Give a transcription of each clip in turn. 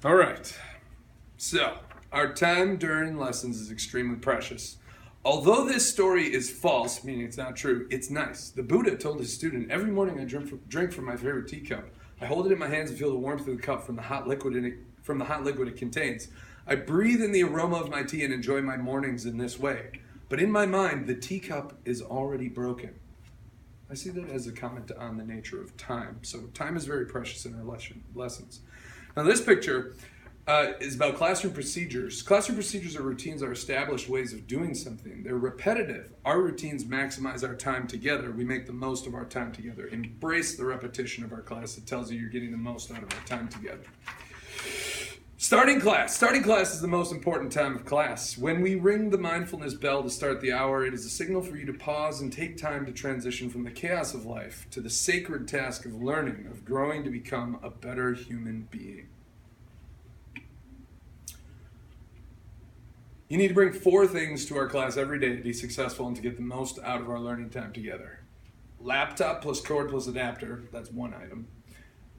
All right. So, our time during lessons is extremely precious. Although this story is false, meaning it's not true, it's nice. The Buddha told his student, every morning I drink from my favorite teacup. I hold it in my hands and feel the warmth of the cup from the hot liquid it contains. I breathe in the aroma of my tea and enjoy my mornings in this way. But in my mind, the teacup is already broken. I see that as a comment on the nature of time. So time is very precious in our lessons. Now this picture is about classroom procedures. Classroom procedures are routines, are established ways of doing something. They're repetitive. Our routines maximize our time together. We make the most of our time together. Embrace the repetition of our class. It tells you you're getting the most out of our time together. Starting class. Starting class is the most important time of class. When we ring the mindfulness bell to start the hour, it is a signal for you to pause and take time to transition from the chaos of life to the sacred task of learning, of growing to become a better human being. You need to bring 4 things to our class every day to be successful and to get the most out of our learning time together. Laptop plus cord plus adapter, that's one item.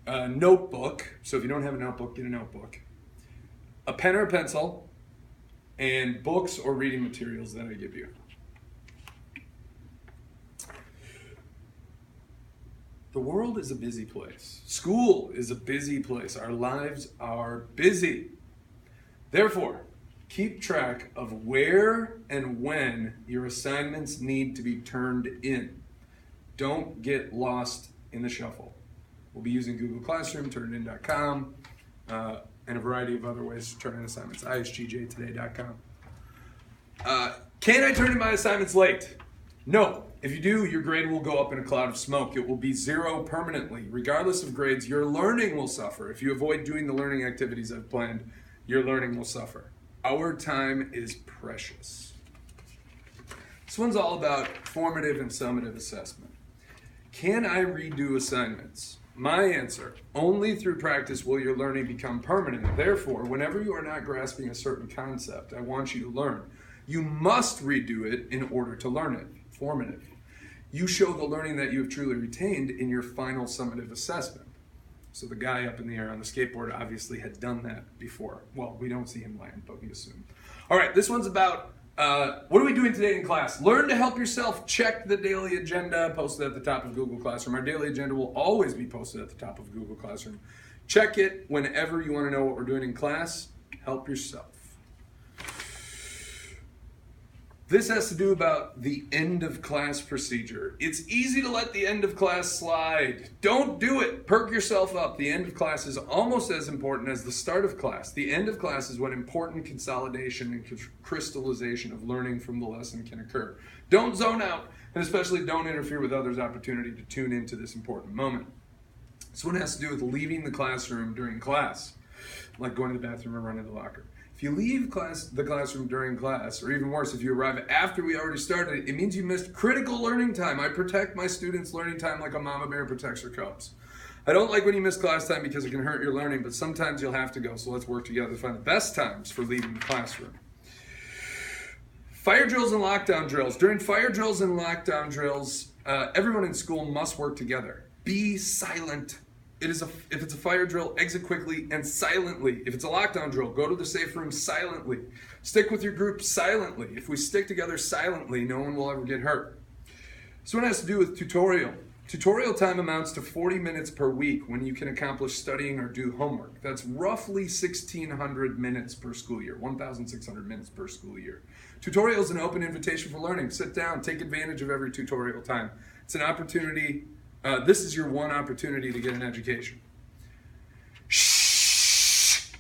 A notebook, so if you don't have a notebook, get a notebook. A pen or a pencil, and books or reading materials that I give you. The world is a busy place. School is a busy place. Our lives are busy. Therefore, keep track of where and when your assignments need to be turned in. Don't get lost in the shuffle. We'll be using Google Classroom, turnitin.com, and a variety of other ways to turn in assignments. isgjtoday.com. Can I turn in my assignments late? No. If you do, your grade will go up in a cloud of smoke. It will be 0 permanently. Regardless of grades, your learning will suffer. If you avoid doing the learning activities I've planned, your learning will suffer. Our time is precious. This one's all about formative and summative assessment. Can I redo assignments? My answer, only through practice will your learning become permanent. Therefore, whenever you are not grasping a certain concept, I want you to learn. You must redo it in order to learn it. Formative. You show the learning that you have truly retained in your final summative assessment. So the guy up in the air on the skateboard obviously had done that before. Well, we don't see him land, but we assume. All right, this one's about what are we doing today in class? Learn to help yourself. Check the daily agenda posted at the top of Google Classroom. Our daily agenda will always be posted at the top of Google Classroom. Check it whenever you want to know what we're doing in class. Help yourself. This has to do about the end of class procedure. It's easy to let the end of class slide. Don't do it. Perk yourself up. The end of class is almost as important as the start of class. The end of class is when important consolidation and crystallization of learning from the lesson can occur. Don't zone out, and especially don't interfere with others' opportunity to tune into this important moment. This one has to do with leaving the classroom during class, like going to the bathroom or running to the locker. If you leave the classroom during class, or even worse, if you arrive after we already started, it means you missed critical learning time. I protect my students' learning time like a mama bear protects her cubs. I don't like when you miss class time because it can hurt your learning, but sometimes you'll have to go, so let's work together to find the best times for leaving the classroom. Fire drills and lockdown drills. During fire drills and lockdown drills, everyone in school must work together. Be silent. If it's a fire drill, exit quickly and silently. If it's a lockdown drill, go to the safe room silently. Stick with your group silently. If we stick together silently, no one will ever get hurt. This one has to do with tutorial. Tutorial time amounts to 40 minutes per week when you can accomplish studying or do homework. That's roughly 1,600 minutes per school year, 1,600 minutes per school year. Tutorial is an open invitation for learning. Sit down, take advantage of every tutorial time. It's an opportunity. This is your one opportunity to get an education. Shh.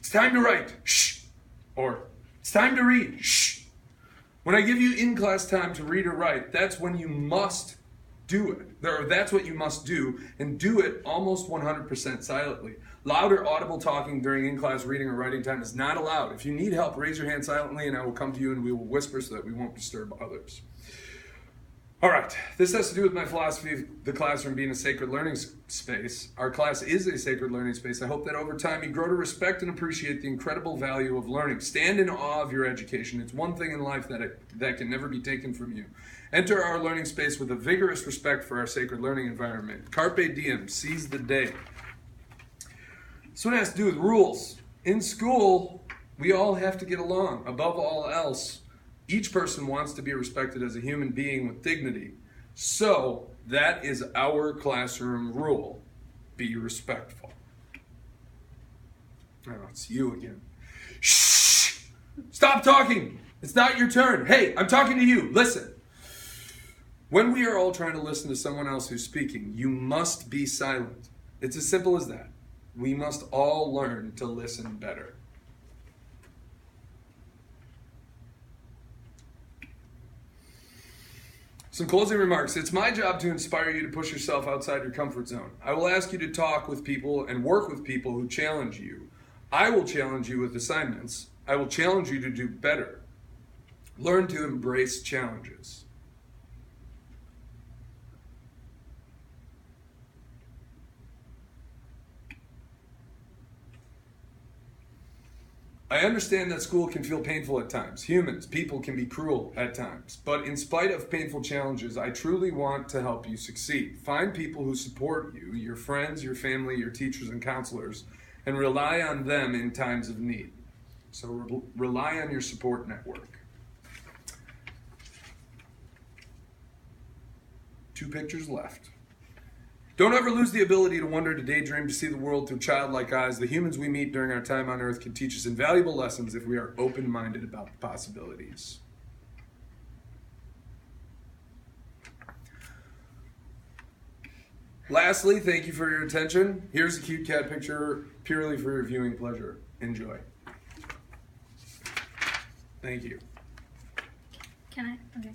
It's time to write. Shh. Or it's time to read. Shh. When I give you in-class time to read or write, that's when you must do it. Or that's what you must do, and do it almost 100% silently. Loud or audible talking during in-class reading or writing time is not allowed. If you need help, raise your hand silently and I will come to you and we will whisper so that we won't disturb others. All right, this has to do with my philosophy of the classroom being a sacred learning space. Our class is a sacred learning space. I hope that over time you grow to respect and appreciate the incredible value of learning. Stand in awe of your education. It's one thing in life that can never be taken from you. Enter our learning space with a vigorous respect for our sacred learning environment. Carpe diem, seize the day. This one has to do with rules. In school, we all have to get along. Above all else, each person wants to be respected as a human being with dignity. So, that is our classroom rule. Be respectful. Oh, it's you again. Shh! Stop talking! It's not your turn. Hey, I'm talking to you. Listen. When we are all trying to listen to someone else who's speaking, you must be silent. It's as simple as that. We must all learn to listen better. Some closing remarks. It's my job to inspire you to push yourself outside your comfort zone. I will ask you to talk with people and work with people who challenge you. I will challenge you with assignments. I will challenge you to do better. Learn to embrace challenges. I understand that school can feel painful at times. Humans, people can be cruel at times. But in spite of painful challenges, I truly want to help you succeed. Find people who support you, your friends, your family, your teachers and counselors, and rely on them in times of need. So rely on your support network. 2 pictures left. Don't ever lose the ability to wonder, to daydream, to see the world through childlike eyes. The humans we meet during our time on Earth can teach us invaluable lessons if we are open-minded about the possibilities. Lastly, thank you for your attention. Here's a cute cat picture purely for your viewing pleasure. Enjoy. Thank you. Can I? Okay.